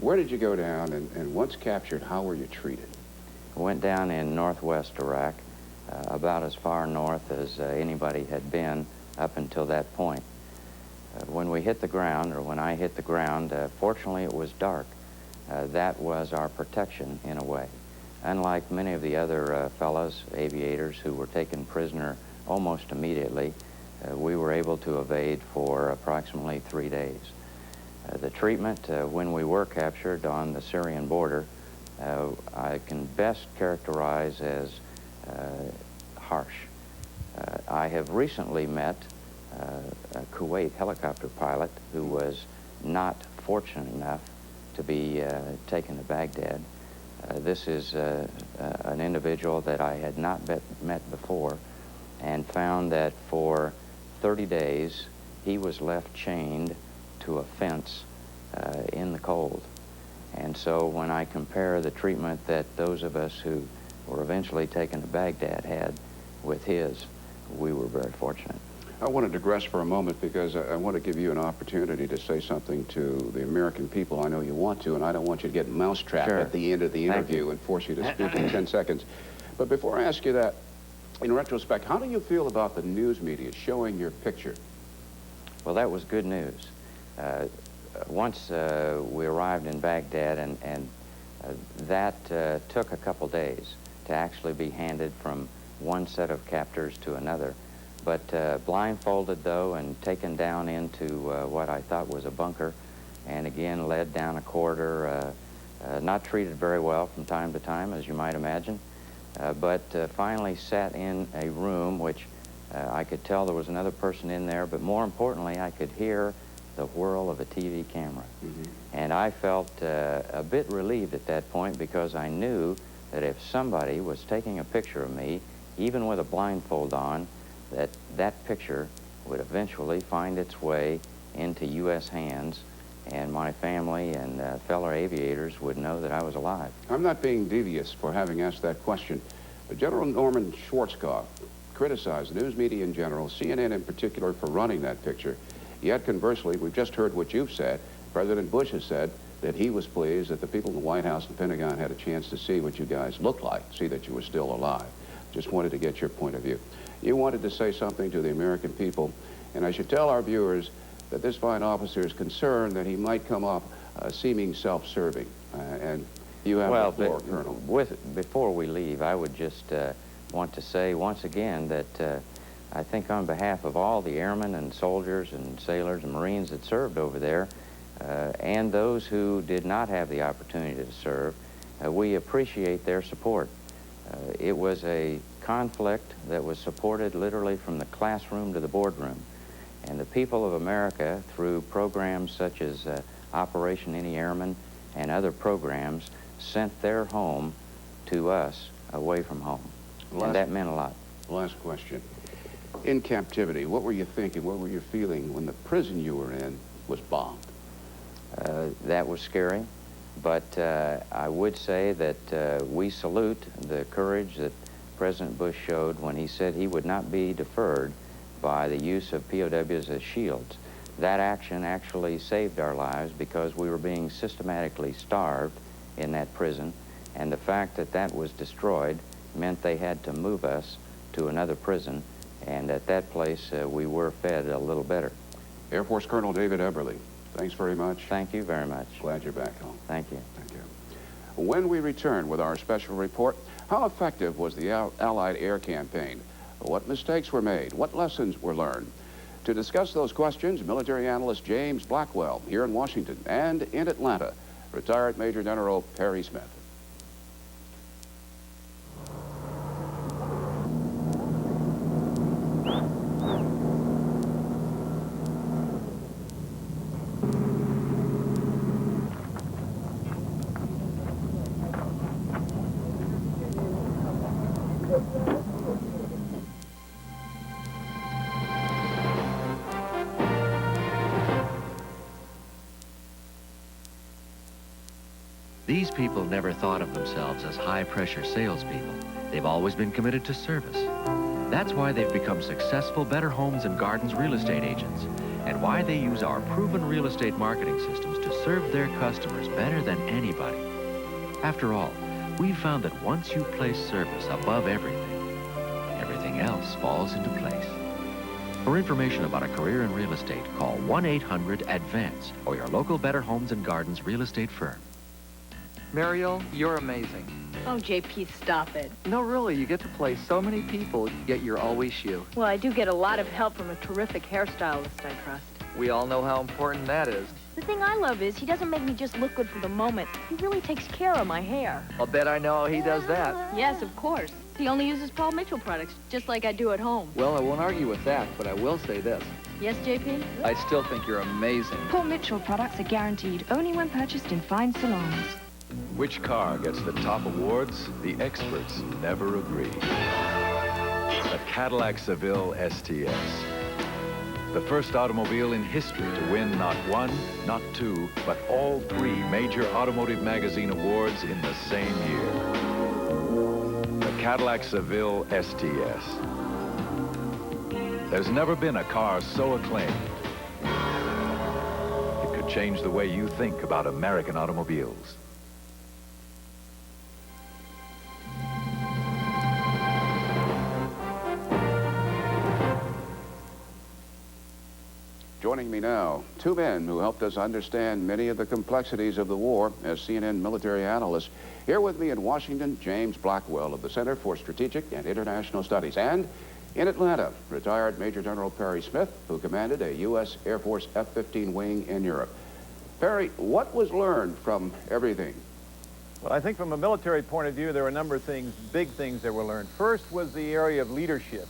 Where did you go down, and once captured, how were you treated? I went down in northwest Iraq, about as far north as anybody had been up until that point. When we hit the ground, or when I hit the ground, fortunately it was dark. That was our protection in a way. Unlike many of the other fellows, aviators, who were taken prisoner almost immediately, we were able to evade for approximately 3 days. The treatment when we were captured on the Syrian border, I can best characterize as harsh. I have recently met a Kuwait helicopter pilot who was not fortunate enough to be taken to Baghdad. This is an individual that I had not met before, and found that for 30 days he was left chained to a fence in the cold. And so when I compare the treatment that those of us who were eventually taken to Baghdad had with his, we were very fortunate. I want to digress for a moment because I want to give you an opportunity to say something to the American people. I know you want to, and I don't want you to get mousetrapped at the end of the interview and force you to speak in 10 seconds. But before I ask you that, in retrospect, how do you feel about the news media showing your picture? Well, that was good news. Once we arrived in Baghdad, and that took a couple days to actually be handed from one set of captors to another. But blindfolded, though, and taken down into what I thought was a bunker, and again led down a corridor, not treated very well from time to time, as you might imagine, but finally sat in a room which I could tell there was another person in there, but more importantly, I could hear the whirl of a TV camera. And I felt a bit relieved at that point because I knew that if somebody was taking a picture of me, even with a blindfold on, that picture would eventually find its way into U.S. hands, and my family and fellow aviators would know that I was alive. I'm not being devious for having asked that question, but General Norman Schwarzkopf criticized the news media in general, CNN in particular, for running that picture. Yet conversely, we've just heard what you've said. President Bush has said that he was pleased that the people in the White House and Pentagon had a chance to see what you guys looked like, see that you were still alive. Just wanted to get your point of view. You wanted to say something to the American people, and I should tell our viewers that this fine officer is concerned that he might come off seeming self-serving. And you have the floor, Colonel. Before we leave, I would just want to say once again that I think on behalf of all the airmen and soldiers and sailors and Marines that served over there, and those who did not have the opportunity to serve, we appreciate their support. It was a conflict that was supported literally from the classroom to the boardroom. And the people of America, through programs such as Operation Any Airman and other programs, sent their home to us away from home. And that meant a lot. Last question. In captivity, what were you thinking, what were you feeling when the prison you were in was bombed? That was scary, but I would say that we salute the courage that President Bush showed when he said he would not be deferred by the use of POWs as shields. That action actually saved our lives because we were being systematically starved in that prison, and the fact that that was destroyed meant they had to move us to another prison, and at that place we were fed a little better. Air Force Colonel David Eberly, thanks very much. Thank you very much. Glad you're back home. Thank you. Thank you. When we return with our special report, how effective was the Allied air campaign? What mistakes were made? What lessons were learned? To discuss those questions, military analyst James Blackwell here in Washington, and in Atlanta, retired Major General Perry Smith. These people never thought of themselves as high-pressure salespeople. They've always been committed to service. That's why they've become successful Better Homes and Gardens real estate agents, and why they use our proven real estate marketing systems to serve their customers better than anybody. After all, we've found that once you place service above everything, everything else falls into place. For information about a career in real estate, call 1-800-ADVANCE or your local Better Homes and Gardens real estate firm. Mariel, you're amazing. Oh, JP, stop it. No, really, you get to play so many people, yet you're always you. Well, I do get a lot of help from a terrific hairstylist I trust. We all know how important that is. The thing I love is he doesn't make me just look good for the moment. He really takes care of my hair. I'll bet I know how he does that. Yes, of course. He only uses Paul Mitchell products, just like I do at home. Well, I won't argue with that, but I will say this. Yes, JP? I still think you're amazing. Paul Mitchell products are guaranteed only when purchased in fine salons. Which car gets the top awards? The experts never agree. The Cadillac Seville STS. The first automobile in history to win not one, not two, but all three major automotive magazine awards in the same year. The Cadillac Seville STS. There's never been a car so acclaimed. It could change the way you think about American automobiles. Joining me now, two men who helped us understand many of the complexities of the war as CNN military analysts. Here with me in Washington, James Blackwell of the Center for Strategic and International Studies. And in Atlanta, retired Major General Perry Smith, who commanded a U.S. Air Force F-15 wing in Europe. Perry, what was learned from everything? Well, I think from a military point of view, there were a number of things, big things that were learned. First was the area of leadership.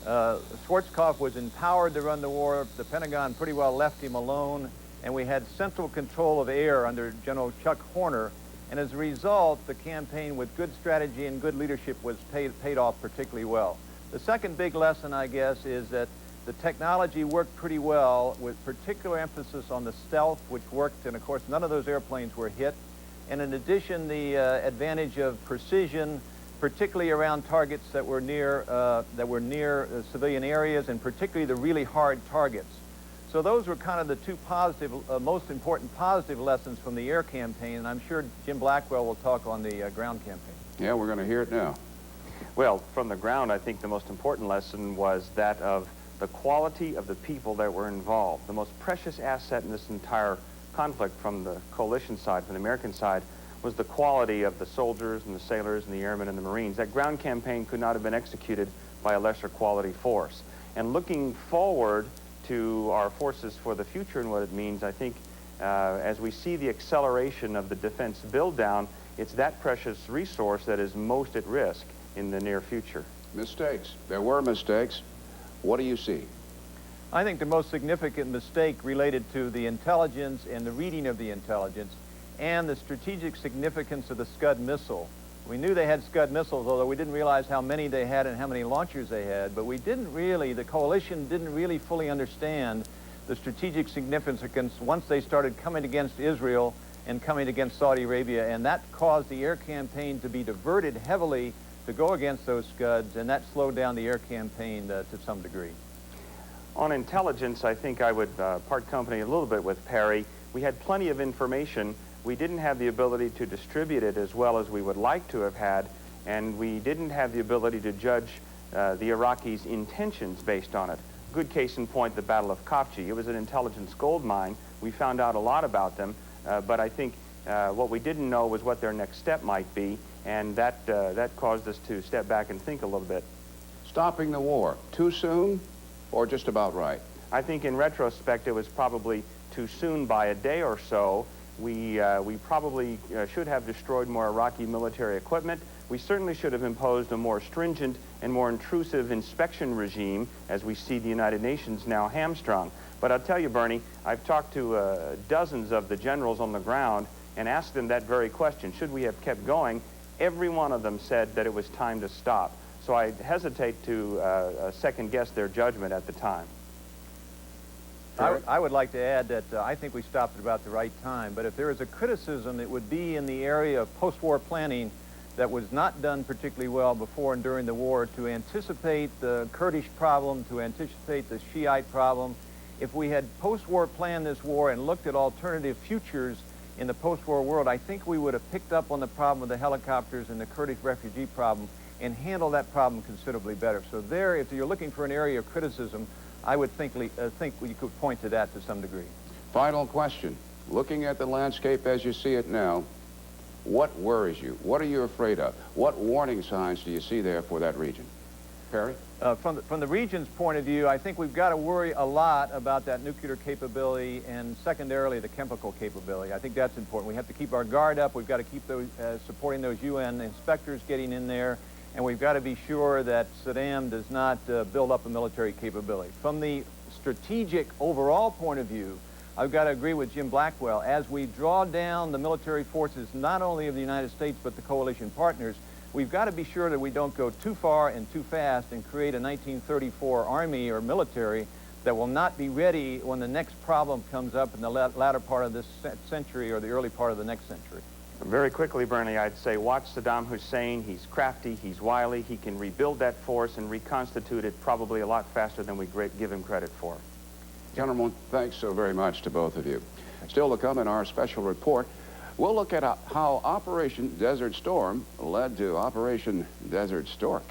Schwarzkopf was empowered to run the war. The Pentagon pretty well left him alone, and we had central control of air under General Chuck Horner. And as a result, the campaign with good strategy and good leadership was paid off particularly well. The second big lesson, I guess, is that the technology worked pretty well, with particular emphasis on the stealth, which worked, and of course none of those airplanes were hit. And in addition, the advantage of precision, particularly around targets that were near civilian areas, and particularly the really hard targets. So those were kind of the two positive, most important positive lessons from the air campaign, and I'm sure Jim Blackwell will talk on the ground campaign. Yeah, we're going to hear it now. Well, from the ground, I think the most important lesson was that of the quality of the people that were involved. The most precious asset in this entire conflict from the coalition side, from the American side, was the quality of the soldiers and the sailors and the airmen and the Marines. That ground campaign could not have been executed by a lesser quality force. And looking forward to our forces for the future and what it means, I think as we see the acceleration of the defense build-down, it's that precious resource that is most at risk in the near future. Mistakes. There were mistakes. What do you see? I think the most significant mistake related to the intelligence and the reading of the intelligence and the strategic significance of the Scud missile. We knew they had Scud missiles, although we didn't realize how many they had and how many launchers they had, but we didn't really, the coalition didn't really fully understand the strategic significance once they started coming against Israel and coming against Saudi Arabia, and that caused the air campaign to be diverted heavily to go against those Scuds, and that slowed down the air campaign to some degree. On intelligence, I think I would part company a little bit with Perry. We had plenty of information. We didn't have the ability to distribute it as well as we would like to have had, and we didn't have the ability to judge the Iraqis' intentions based on it. Good case in point, the Battle of Khafji. It was an intelligence gold mine. We found out a lot about them, but I think what we didn't know was what their next step might be, and that caused us to step back and think a little bit. Stopping the war, too soon or just about right? I think in retrospect it was probably too soon by a day or so. We probably should have destroyed more Iraqi military equipment. We certainly should have imposed a more stringent and more intrusive inspection regime, as we see the United Nations now hamstrung. But I'll tell you, Bernie, I've talked to dozens of the generals on the ground and asked them that very question. Should we have kept going? Every one of them said that it was time to stop. So I hesitate to second-guess their judgment at the time. I would like to add that I think we stopped at about the right time, but if there is a criticism, it would be in the area of post-war planning that was not done particularly well before and during the war to anticipate the Kurdish problem, to anticipate the Shiite problem. If we had post-war planned this war and looked at alternative futures in the post-war world, I think we would have picked up on the problem of the helicopters and the Kurdish refugee problem and handled that problem considerably better. So there, if you're looking for an area of criticism, I would think we could point to that to some degree. Final question. Looking at the landscape as you see it now, what worries you? What are you afraid of? What warning signs do you see there for that region? Perry? From the region's point of view, I think we've got to worry a lot about that nuclear capability and secondarily the chemical capability. I think that's important. We have to keep our guard up. We've got to keep those, supporting those UN inspectors getting in there. And we've got to be sure that Saddam does not build up a military capability. From the strategic overall point of view, I've got to agree with Jim Blackwell. As we draw down the military forces, not only of the United States, but the coalition partners, we've got to be sure that we don't go too far and too fast and create a 1934 army or military that will not be ready when the next problem comes up in the latter part of this century or the early part of the next century. Very quickly, Bernie, I'd say watch Saddam Hussein. He's crafty, he's wily, he can rebuild that force and reconstitute it probably a lot faster than we give him credit for. Gentlemen, thanks so very much to both of you. Still to come in our special report, we'll look at how Operation Desert Storm led to Operation Desert Stork.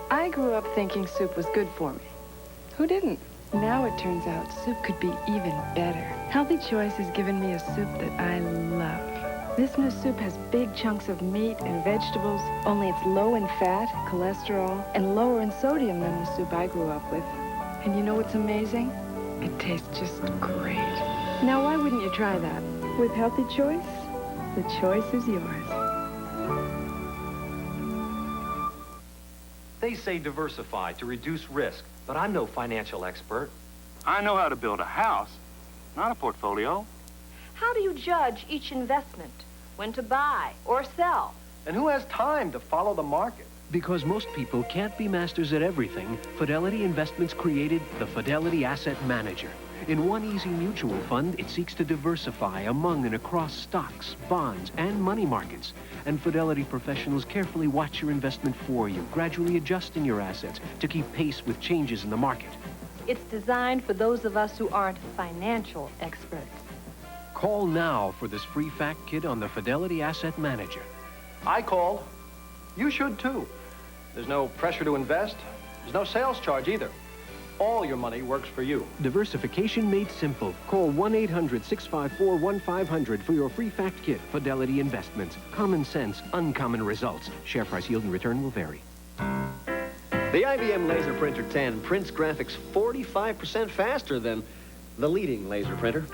I grew up thinking soup was good for me. Who didn't? Now it turns out soup could be even better. Healthy Choice has given me a soup that I love. This new soup has big chunks of meat and vegetables, only it's low in fat, cholesterol, and lower in sodium than the soup I grew up with. And you know what's amazing? It tastes just great. Now why wouldn't you try that? With Healthy Choice, the choice is yours. They say diversify to reduce risk, but I'm no financial expert. I know how to build a house, not a portfolio. How do you judge each investment? When to buy or sell? And who has time to follow the market? Because most people can't be masters at everything, Fidelity Investments created the Fidelity Asset Manager. In one easy mutual fund, it seeks to diversify among and across stocks, bonds, and money markets. And Fidelity professionals carefully watch your investment for you, gradually adjusting your assets to keep pace with changes in the market. It's designed for those of us who aren't financial experts. Call now for this free fact kit on the Fidelity Asset Manager. I called. You should too. There's no pressure to invest. There's no sales charge either. All your money works for you. Diversification made simple. Call 1-800-654-1500 for your free fact kit. Fidelity Investments. Common sense, uncommon results. Share price, yield, and return will vary. The IBM Laser Printer 10 prints graphics 45% faster than the leading laser printer.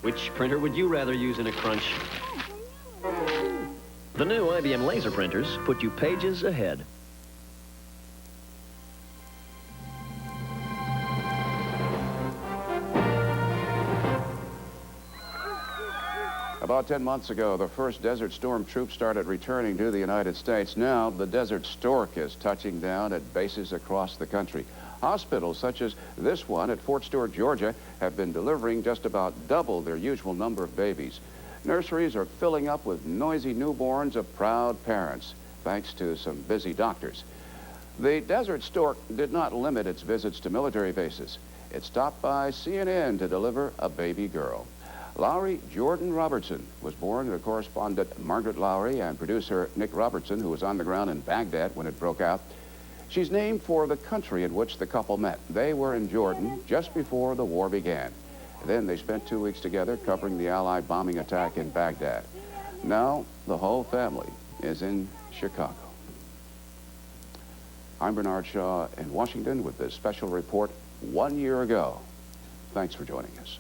Which printer would you rather use in a crunch? The new IBM laser printers put you pages ahead. About 10 months ago, the first Desert Storm troops started returning to the United States. Now, the Desert Stork is touching down at bases across the country. Hospitals such as this one at Fort Stewart, Georgia, have been delivering just about double their usual number of babies. Nurseries are filling up with noisy newborns of proud parents, thanks to some busy doctors. The Desert Stork did not limit its visits to military bases. It stopped by CNN to deliver a baby girl. Lowry Jordan Robertson was born to correspondent Margaret Lowry and producer Nick Robertson, who was on the ground in Baghdad when it broke out. She's named for the country in which the couple met. They were in Jordan just before the war began. Then they spent 2 weeks together covering the Allied bombing attack in Baghdad. Now, the whole family is in Chicago. I'm Bernard Shaw in Washington with this special report 1 year ago. Thanks for joining us.